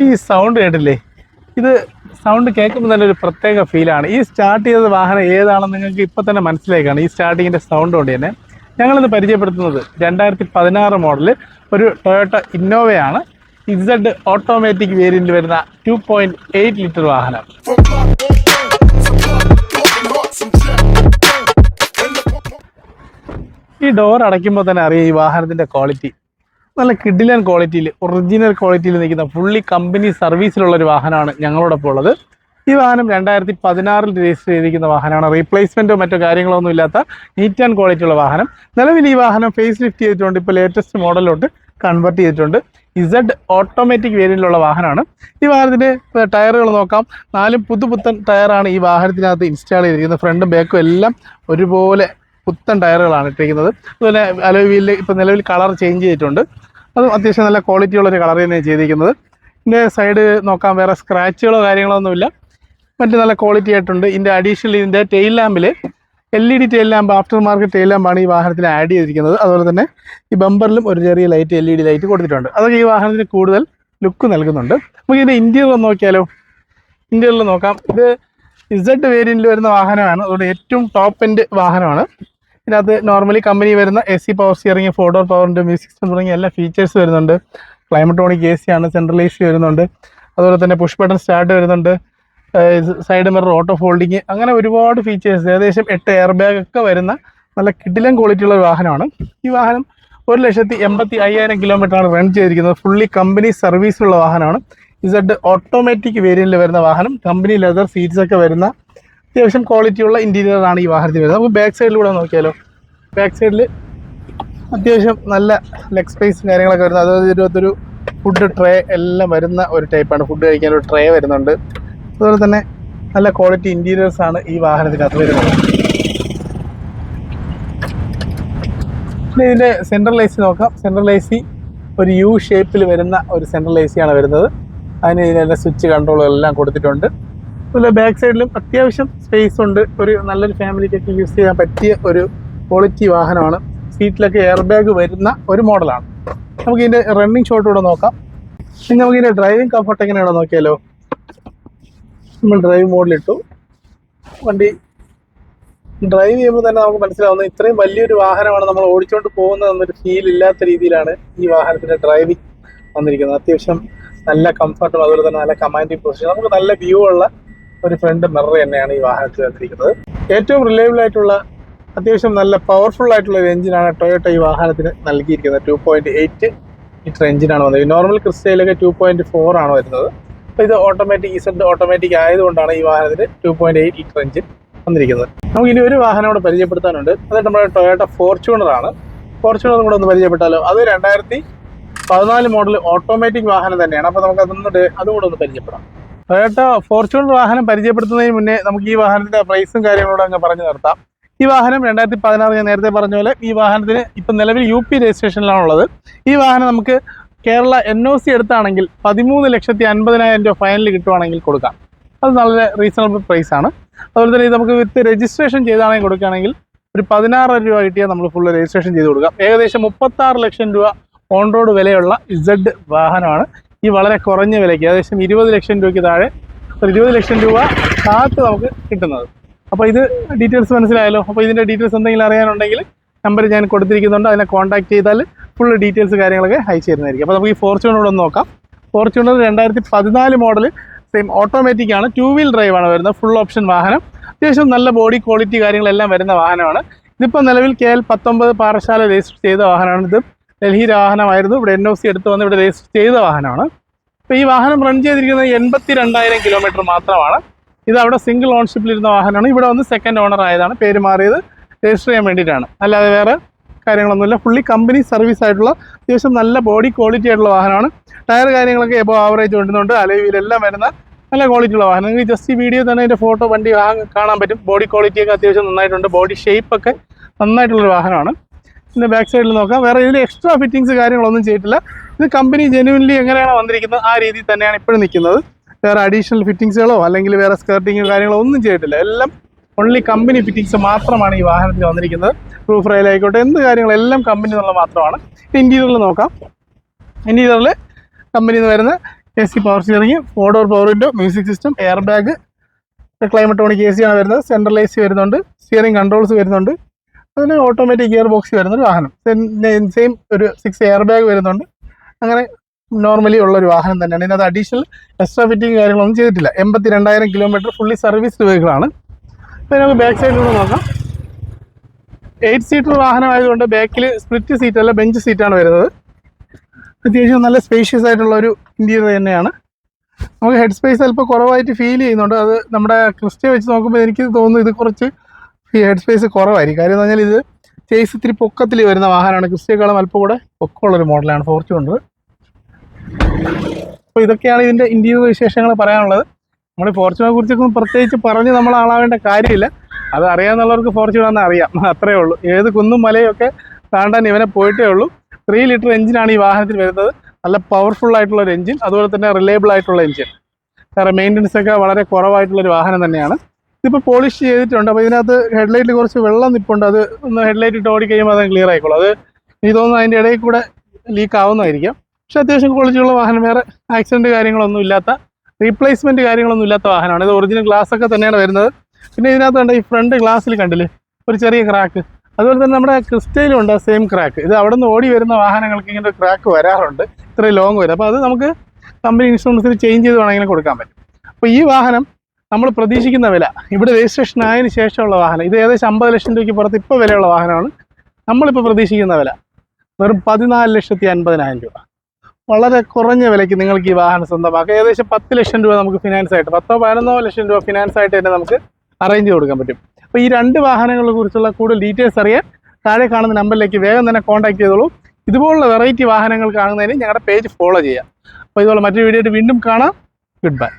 ഈ സൗണ്ട് കേട്ടില്ലേ? ഇത് സൗണ്ട് കേൾക്കുമ്പോൾ തന്നെ ഒരു പ്രത്യേക ഫീലാണ്. ഈ സ്റ്റാർട്ട് ചെയ്ത വാഹനം ഏതാണെന്ന് നിങ്ങൾക്ക് ഇപ്പം തന്നെ മനസ്സിലാക്കാണ് ഈ സ്റ്റാർട്ടിങ്ങിൻ്റെ സൗണ്ട് കൊണ്ട് തന്നെ. ഞങ്ങളിന്ന് പരിചയപ്പെടുത്തുന്നത് 2016 മോഡൽ ഒരു ടൊയോട്ട ഇന്നോവയാണ്. ഇസഡ് ഓട്ടോമാറ്റിക് വേരിയൻറ്റിൽ വരുന്ന 2.8 ലിറ്റർ വാഹനം. ഈ ഡോർ അടയ്ക്കുമ്പോൾ തന്നെ അറിയാം ഈ വാഹനത്തിൻ്റെ ക്വാളിറ്റി. നല്ല കിഡിലൻ ക്വാളിറ്റിയിൽ, ഒറിജിനൽ ക്വാളിറ്റിയിൽ നിൽക്കുന്ന ഫുള്ളി കമ്പനി സർവീസിലുള്ളൊരു വാഹനമാണ് ഞങ്ങളോടൊപ്പം ഉള്ളത്. ഈ വാഹനം 2016 രജിസ്റ്റർ ചെയ്തിരിക്കുന്ന വാഹനമാണ്. റീപ്ലേസ്മെൻറ്റോ മറ്റോ കാര്യങ്ങളോ ഒന്നും ഇല്ലാത്ത നീറ്റ് ആൻഡ് ക്വാളിറ്റി ഉള്ള വാഹനം. നിലവിൽ ഈ വാഹനം ഫേസ് ലിഫ്റ്റ് ചെയ്തിട്ടുണ്ട്. ഇപ്പോൾ ലേറ്റസ്റ്റ് മോഡലിലോട്ട് കൺവേർട്ട് ചെയ്തിട്ടുണ്ട്. ഇസഡ് ഓട്ടോമാറ്റിക് വേരിയൻറ്റിലുള്ള വാഹനമാണ്. ഈ വാഹനത്തിൻ്റെ ടയറുകൾ നോക്കാം. 4 പുതുപുത്തൻ ടയറാണ് ഈ വാഹനത്തിനകത്ത് ഇൻസ്റ്റാൾ ചെയ്തിരിക്കുന്നത്. ഫ്രണ്ടും ബാക്കും എല്ലാം ഒരുപോലെ പുത്തൻ ടയറുകളാണ് ഇട്ടിരിക്കുന്നത്. അതുപോലെ അലോയ് വീലിൽ ഇപ്പോൾ നിലവിൽ കളർ ചേഞ്ച് ചെയ്തിട്ടുണ്ട്. അതും അത്യാവശ്യം നല്ല ക്വാളിറ്റിയുള്ളൊരു കളർ തന്നെയാണ് ചെയ്തിരിക്കുന്നത്. ഇതിൻ്റെ സൈഡ് നോക്കാം, വേറെ സ്ക്രാച്ചുകളോ കാര്യങ്ങളോ ഒന്നുമില്ല. മറ്റ് നല്ല ക്വാളിറ്റി ആയിട്ടുണ്ട്. ഇതിൻ്റെ അഡീഷണൽ ഇതിൻ്റെ ടെയിൽ ലാമ്പിൽ LED tail lamp, aftermarket tail ലാമ്പാണ് ഈ വാഹനത്തിൽ ആഡ് ചെയ്തിരിക്കുന്നത്. അതുപോലെ തന്നെ ഈ ബമ്പറിലും ഒരു ചെറിയ ലൈറ്റ് LED ലൈറ്റ് കൊടുത്തിട്ടുണ്ട്. അതൊക്കെ ഈ വാഹനത്തിന് കൂടുതൽ ലുക്ക് നൽകുന്നുണ്ട്. നമുക്ക് ഇതിൻ്റെ ഇൻറ്റീരിയർ ഒന്ന് നോക്കിയാലോ? ഇൻറ്റീരിയറിൽ നോക്കാം. ഇത് ഇസഡ് വേരിയൻറ്റിൽ വരുന്ന വാഹനമാണ്. അതുകൊണ്ട് ഏറ്റവും ടോപ്പ് എൻഡ് വാഹനമാണ്. ഇതിനകത്ത് നോർമലി കമ്പനി വരുന്ന AC പവർ സ്റ്റിയറിംഗ്, 4 ഡോർ പവറിൻ്റെ മ്യൂസിക് സിസ്റ്റം തുടങ്ങിയ എല്ലാ ഫീച്ചേഴ്സ് വരുന്നുണ്ട്. ക്ലൈമറ്റോണിക് AC ആണ്, സെൻട്രൽ AC വരുന്നുണ്ട്. അതുപോലെ തന്നെ പുഷ് ബട്ടൺ സ്റ്റാർട്ട് വരുന്നുണ്ട്. സൈഡ് മിറർ, ഓട്ടോ ഫോൾഡിങ്, അങ്ങനെ ഒരുപാട് ഫീച്ചേഴ്സ്, ഏകദേശം 8 എയർ ബാഗ് ഒക്കെ വരുന്ന നല്ല കിടിലൻ ക്വാളിറ്റി ഉള്ള ഒരു വാഹനമാണ്. ഈ വാഹനം 1,85,000 കിലോമീറ്ററാണ് റൺ ചെയ്തിരിക്കുന്നത്. ഫുള്ളി കമ്പനി സർവീസിലുള്ള വാഹനമാണ്. ഇസഡ് ഓട്ടോമാറ്റിക് വേരിയൻറ്റിൽ വരുന്ന വാഹനം. കമ്പനി ലെതർ സീറ്റ്സ് ഒക്കെ വരുന്ന അത്യാവശ്യം ക്വാളിറ്റിയുള്ള ഇൻറ്റീരിയറാണ് ഈ വാഹനത്തിൽ വരുന്നത്. നമുക്ക് ബാക്ക് സൈഡിലൂടെ നോക്കിയാലോ? ബാക്ക് സൈഡിൽ അത്യാവശ്യം നല്ല ലെഗ് സ്പേസ് കാര്യങ്ങളൊക്കെ വരുന്നത്. അതായത് ഇരുപത്തൊരു ഫുഡ് ട്രേ എല്ലാം വരുന്ന ഒരു ടൈപ്പാണ്. ഫുഡ് കഴിക്കാൻ ഒരു ട്രേ വരുന്നുണ്ട്. അതുപോലെ തന്നെ നല്ല ക്വാളിറ്റി ഇൻറ്റീരിയേഴ്സാണ് ഈ വാഹനത്തിനകത്ത് വരുന്നത്. പിന്നെ ഇതിൻ്റെ സെൻട്രൽ AC നോക്കാം. സെൻട്രൽ AC ഒരു U ഷേപ്പിൽ വരുന്ന ഒരു സെൻട്രൽ AC ആണ് വരുന്നത്. അതിന് ഇതിൻ്റെ സ്വിച്ച് കൺട്രോളെല്ലാം കൊടുത്തിട്ടുണ്ട്. അതുപോലെ ബാക്ക് സൈഡിലും അത്യാവശ്യം സ്പേസ് ഉണ്ട്. ഒരു നല്ലൊരു ഫാമിലിക്കൊക്കെ യൂസ് ചെയ്യാൻ പറ്റിയ ഒരു ക്വാളിറ്റി വാഹനമാണ്. സീറ്റിലൊക്കെ എയർ ബാഗ് വരുന്ന ഒരു മോഡലാണ്. നമുക്ക് ഇതിൻ്റെ റണ്ണിങ് ഷോട്ട് കൂടെ നോക്കാം. ഇനി നമുക്ക് ഇതിൻ്റെ ഡ്രൈവിംഗ് കംഫർട്ട് എങ്ങനെയാണോ നോക്കിയാലോ? നമ്മൾ ഡ്രൈവ് മോഡിലിട്ടു. വണ്ടി ഡ്രൈവ് ചെയ്യുമ്പോൾ തന്നെ നമുക്ക് മനസ്സിലാവുന്നത് ഇത്രയും വലിയൊരു വാഹനമാണ് നമ്മൾ ഓടിച്ചുകൊണ്ട് പോകുന്നതെന്നൊരു ഫീൽ ഇല്ലാത്ത രീതിയിലാണ് ഈ വാഹനത്തിൻ്റെ ഡ്രൈവിംഗ് വന്നിരിക്കുന്നത്. അത്യാവശ്യം നല്ല കംഫർട്ടും അതുപോലെ തന്നെ നല്ല കമാൻഡിങ് പൊസിഷൻ, നമുക്ക് നല്ല വ്യൂ ഉള്ള ഒരു ഫ്രണ്ട് മിറർ തന്നെയാണ് ഈ വാഹനത്തിൽ വന്നിരിക്കുന്നത്. ഏറ്റവും റിലയബിൾ ആയിട്ടുള്ള, അത്യാവശ്യം നല്ല പവർഫുൾ ആയിട്ടുള്ള ഒരു എഞ്ചിനാണ് ടൊയോട്ട ഈ വാഹനത്തിന് നൽകിയിരിക്കുന്നത്. 2.8 ലിറ്റർ എഞ്ചിനാണ് വന്നത്. നോർമൽ ക്രിസ്റ്റയിലൊക്കെ 2.4 ആണ് വരുന്നത്. അപ്പോൾ ഇത് ഓട്ടോമാറ്റിക്, ഇസഡ് ഓട്ടോമാറ്റിക് ആയതുകൊണ്ടാണ് ഈ വാഹനത്തിന് 2.8 ലിറ്റർ എഞ്ചിൻ വന്നിരിക്കുന്നത്. നമുക്ക് ഇനി ഒരു വാഹനം കൂടെ പരിചയപ്പെടുത്താനുണ്ട്. അത് നമ്മുടെ ടൊയോട്ട ഫോർച്യൂണറാണ്. ഫോർച്യൂണറും കൂടെ ഒന്ന് പരിചയപ്പെട്ടാലോ? അത് 2014 മോഡൽ ഓട്ടോമാറ്റിക് വാഹനം തന്നെയാണ്. അപ്പോൾ നമുക്ക് അതുകൂടെ ഒന്ന് പരിചയപ്പെടാം. ടൊയോട്ട ഫോർച്യൂണർ വാഹനം പരിചയപ്പെടുത്തുന്നതിന് മുന്നേ നമുക്ക് ഈ വാഹനത്തിൻ്റെ പ്രൈസും കാര്യങ്ങളോട് അങ്ങ് പറഞ്ഞു നിർത്താം. ഈ വാഹനം 2016, ഞാൻ നേരത്തെ പറഞ്ഞ പോലെ ഈ വാഹനത്തിന് ഇപ്പം നിലവിൽ UP രജിസ്ട്രേഷനിലാണുള്ളത്. ഈ വാഹനം നമുക്ക് കേരള NOC എടുത്താണെങ്കിൽ 13,50,000 രൂപ ഫൈനൽ കിട്ടുവാണെങ്കിൽ കൊടുക്കാം. അത് നല്ല റീസണബിൾ പ്രൈസാണ്. അതുപോലെ തന്നെ ഇത് നമുക്ക് വിത്ത് രജിസ്ട്രേഷൻ ചെയ്താണെങ്കിൽ കൊടുക്കുകയാണെങ്കിൽ ഒരു 16,000 രൂപ കിട്ടിയാൽ നമ്മൾ ഫുള്ള് രജിസ്ട്രേഷൻ ചെയ്ത് കൊടുക്കാം. ഏകദേശം 36 ലക്ഷം രൂപ ഓൺ റോഡ് വിലയുള്ള ഇസഡ് വാഹനമാണ്. ഈ വളരെ കുറഞ്ഞ വിലയ്ക്ക് ഏകദേശം 20 ലക്ഷം രൂപയ്ക്ക് താഴെ, 20 ലക്ഷം രൂപ താഴത്ത് നമുക്ക് കിട്ടുന്നത്. അപ്പോൾ ഇത് ഡീറ്റെയിൽസ് മനസ്സിലായല്ലോ? അപ്പോൾ ഇതിൻ്റെ ഡീറ്റെയിൽസ് എന്തെങ്കിലും അറിയാനുണ്ടെങ്കിൽ നമ്പർ ഞാൻ കൊടുത്തിരിക്കുന്നുണ്ട്. അതിനെ കോൺടാക്ട് ചെയ്താൽ ഫുൾ ഡീറ്റെയിൽസ് കാര്യങ്ങളൊക്കെ അയച്ചു തരുന്നതായിരിക്കും. അപ്പോൾ നമുക്ക് ഈ ഫോർച്യൂണർ ഒന്ന് നോക്കാം. ഫോർച്യൂണർ 2014 മോഡൽ, സെയിം ഓട്ടോമാറ്റിക് ആണ്. 2 വീൽ ഡ്രൈവ് ആണ് വരുന്നത്. ഫുൾ ഓപ്ഷൻ വാഹനം. അത്യാവശ്യം നല്ല ബോഡി ക്വാളിറ്റി കാര്യങ്ങളെല്ലാം വരുന്ന വാഹനമാണ്. ഇതിപ്പോൾ നിലവിൽ KL 19 പാറശാല രജിസ്റ്റർ ചെയ്ത വാഹനമാണ്. ഇത് ഡൽഹി വാഹനമായിരുന്നു. ഇവിടെ NOC എടുത്ത് വന്ന് ഇവിടെ രജിസ്റ്റർ ചെയ്ത വാഹനമാണ്. അപ്പോൾ ഈ വാഹനം റൺ ചെയ്തിരിക്കുന്നത് 82,000 കിലോമീറ്റർ മാത്രമാണ്. ഇത് അവിടെ സിംഗിൾ ഓൺഷിപ്പിലിരുന്ന വാഹനമാണ്. ഇവിടെ വന്ന് സെക്കൻഡ് ഓണർ ആയതാണ്. പേര് മാറിയത് രജിസ്റ്റർ ചെയ്യാൻ വേണ്ടിയിട്ടാണ്, അല്ലാതെ വേറെ കാര്യങ്ങളൊന്നുമില്ല. ഫുള്ളി കമ്പനി സർവീസ് ആയിട്ടുള്ള അത്യാവശ്യം നല്ല ബോഡി ക്വാളിറ്റി ആയിട്ടുള്ള വാഹനമാണ്. ടയർ കാര്യങ്ങളൊക്കെ എബോ ആവറേജ് കൊണ്ടുവന്നുണ്ട്. അലോയ് വീലെല്ലാം വരുന്ന നല്ല ക്വാളിറ്റി ഉള്ള വാഹനം. നിങ്ങൾക്ക് ജസ്റ്റ് ഈ വീഡിയോ തന്നെ അതിൻ്റെ ഫോട്ടോ വണ്ടി കാണാൻ പറ്റും. ബോഡി ക്വാളിറ്റിയൊക്കെ അത്യാവശ്യം നന്നായിട്ടുണ്ട്. ബോഡി ഷേപ്പൊക്കെ നന്നായിട്ടുള്ളൊരു വാഹനമാണ്. പിന്നെ ബാക്ക് സൈഡിൽ നോക്കാം. വേറെ ഇതിൽ എക്സ്ട്രാ ഫിറ്റിങ്സ് കാര്യങ്ങളൊന്നും ചെയ്തിട്ടില്ല. ഇത് കമ്പനി ജെനുവിൻലി എങ്ങനെയാണോ വന്നിരിക്കുന്നത് ആ രീതിയിൽ തന്നെയാണ് ഇപ്പോഴും നിൽക്കുന്നത്. വേറെ അഡീഷണൽ ഫിറ്റിങ്സുകളോ അല്ലെങ്കിൽ വേറെ സ്കേർട്ടിങ്ങോ കാര്യങ്ങളോ ഒന്നും ചെയ്തിട്ടില്ല. എല്ലാം ഓൺലി കമ്പനി ഫിറ്റിങ്സ് മാത്രമാണ് ഈ വാഹനത്തിൽ വന്നിരിക്കുന്നത്. റൂഫ് റെയിൽ ആയിക്കോട്ടെ എന്ത് കാര്യങ്ങളെല്ലാം കമ്പനി എന്നുള്ള മാത്രമാണ്. ഇൻറ്റീരിയറിൽ നോക്കാം. ഇൻറ്റീരിയറിൽ കമ്പനിയിൽ നിന്ന് വരുന്ന AC power steering, 4 door power window, music system, air bag, climatronic AC ആണ് വരുന്നത്. സെൻട്രൽ AC വരുന്നുണ്ട്, സ്റ്റിയറിംഗ് കൺട്രോൾസ് വരുന്നുണ്ട്, അതിന് ഓട്ടോമാറ്റിക് ഗിയർ ബോക്സ് വരുന്നൊരു വാഹനം. സെയിം ഒരു 6 എയർ ബാഗ് വരുന്നുണ്ട്. അങ്ങനെ നോർമലി ഉള്ളൊരു വാഹനം തന്നെയാണ്. ഇതിനകത്ത് അഡീഷണൽ എക്സ്ട്രാ ഫിറ്റിംഗ് കാര്യങ്ങളൊന്നും ചെയ്തിട്ടില്ല. 82,000 കിലോമീറ്റർ ഫുള്ളി സർവീസ്ഡ് വെഹിക്കിളാണ്. അപ്പോൾ നമുക്ക് ബാക്ക് സൈഡിലൂടെ നോക്കാം. 8 സീറ്റർ വാഹനമായതുകൊണ്ട് ബാക്കിൽ സ്പ്ലിറ്റ് സീറ്റ് അല്ല, ബെഞ്ച് സീറ്റാണ് വരുന്നത്. അത്യാവശ്യം നല്ല സ്പേഷ്യസ് ആയിട്ടുള്ള ഒരു ഇൻറ്റീരിയർ തന്നെയാണ്. നമുക്ക് ഹെഡ് സ്പേസ് അല്പം കുറവായിട്ട് ഫീൽ ചെയ്യുന്നുണ്ട്. അത് നമ്മുടെ ക്രിസ്റ്റ വെച്ച് നോക്കുമ്പോൾ എനിക്ക് തോന്നുന്നു ഇത് കുറച്ച് ഹെഡ് സ്പേസ് കുറവായിരിക്കും. കാര്യം എന്ന് പറഞ്ഞാൽ ഇത് ചേസ് ഇത്തിരി പൊക്കത്തിൽ വരുന്ന വാഹനമാണ്. ക്രിസ്റ്റയെക്കാളും അല്പം കൂടെ പൊക്കമുള്ളൊരു മോഡലാണ് ഫോർച്യൂണർ. അപ്പോൾ ഇതൊക്കെയാണ് ഇതിൻ്റെ ഇൻറ്റീരിയർ വിശേഷങ്ങൾ പറയാനുള്ളത്. നമ്മൾ ഫോർച്യൂണറെ കുറിച്ചൊക്കെ പ്രത്യേകിച്ച് പറഞ്ഞ് നമ്മൾ ആളാവേണ്ട കാര്യമില്ല. അത് അറിയാമെന്നുള്ളവർക്ക് ഫോർച്യൂണറിനെ അറിയാം, അത്രയേ ഉള്ളൂ. ഏത് കുന്നും മലയും ഒക്കെ താണ്ടാൻ ഇവനെ പോയിട്ടേ ഉള്ളൂ. 3 ലിറ്റർ എഞ്ചിനാണ് ഈ വാഹനത്തിൽ വരുന്നത്. നല്ല പവർഫുൾ ആയിട്ടുള്ള ഒരു എഞ്ചിൻ, അതുപോലെ തന്നെ റിലയബിൾ ആയിട്ടുള്ള എഞ്ചിൻ. കാരണം മെയിൻ്റനൻസ് ഒക്കെ വളരെ കുറവായിട്ടുള്ളൊരു വാഹനം തന്നെയാണ്. ഇതിപ്പോൾ പോളിഷ് ചെയ്തിട്ടുണ്ട്. അപ്പോൾ ഇതിനകത്ത് ഹെഡ്ലൈറ്റിൽ കുറച്ച് വെള്ളം നിൽപ്പുണ്ട്. അത് ഒന്ന് ഹെഡ്ലൈറ്റ് ഇട്ട് ഓടിക്കഴിയുമ്പോൾ അത് ക്ലിയർ ആയിക്കോളും. അത് എനിക്ക് തോന്നുന്നു അതിൻ്റെ ഇടയിൽ കൂടെ ലീക്ക് ആവുന്നതായിരിക്കും. പക്ഷേ അത്യാവശ്യം ക്വാളിറ്റിയുള്ള വാഹനം, വേറെ ആക്സിഡൻറ്റ് കാര്യങ്ങളൊന്നും ഇല്ലാത്ത, റീപ്ലേസ്മെൻറ്റ് കാര്യങ്ങളൊന്നും ഇല്ലാത്ത വാഹനമാണ്. ഇത് ഒറിജിനൽ ഗ്ലാസ് ഒക്കെ തന്നെയാണ് വരുന്നത്. പിന്നെ ഇതിനകത്ത് കണ്ട ഈ ഫ്രണ്ട് ഗ്ലാസ്സിൽ കണ്ടില്ലേ ഒരു ചെറിയ ക്രാക്ക്, അതുപോലെ തന്നെ നമ്മുടെ ക്രിസ്റ്റയിലുണ്ട് സെയിം ക്രാക്ക്. ഇത് അവിടെ നിന്ന് ഓടി വരുന്ന വാഹനങ്ങൾക്ക് ഇങ്ങനെ ഒരു ക്രാക്ക് വരാറുണ്ട്, ഇത്രയും ലോങ് വരും. അപ്പോൾ അത് നമുക്ക് കമ്പനി ഇൻഷുറൻസിന് ചേഞ്ച് ചെയ്ത് വേണമെങ്കിലും കൊടുക്കാൻ പറ്റും. അപ്പോൾ ഈ വാഹനം നമ്മൾ പ്രതീക്ഷിക്കുന്ന വില, ഇവിടെ രജിസ്ട്രേഷൻ ആയതിനു ശേഷമുള്ള വാഹനം, ഇത് ഏകദേശം 50 ലക്ഷം രൂപയ്ക്ക് പുറത്ത് ഇപ്പോൾ വിലയുള്ള വാഹനമാണ്. നമ്മളിപ്പോൾ പ്രതീക്ഷിക്കുന്ന വില വെറും 14,50,000 രൂപ. വളരെ കുറഞ്ഞ വിലയ്ക്ക് നിങ്ങൾക്ക് ഈ വാഹനം സ്വന്തമാക്കാം. ഏകദേശം 10 ലക്ഷം രൂപ നമുക്ക് ഫിനാൻസ് ആയിട്ട്, 10-11 ലക്ഷം രൂപ ഫിനാൻസ് ആയിട്ട് തന്നെ നമുക്ക് അറേഞ്ച് ചെയ്ത് കൊടുക്കാൻ പറ്റും. അപ്പോൾ ഈ 2 വാഹനങ്ങളെ കുറിച്ചുള്ള കൂടുതൽ ഡീറ്റെയിൽസ് അറിയാൻ താഴെ കാണുന്ന നമ്പറിലേക്ക് വേഗം തന്നെ കോൺടാക്ട് ചെയ്തോളൂ. ഇതുപോലുള്ള വെറൈറ്റി വാഹനങ്ങൾ കാണുന്നതിന് ഞങ്ങളുടെ പേജ് ഫോളോ ചെയ്യാം. അപ്പോൾ ഇതുപോലെ മറ്റൊരു വീഡിയോ ആയിട്ട് വീണ്ടും കാണാം. Good bye.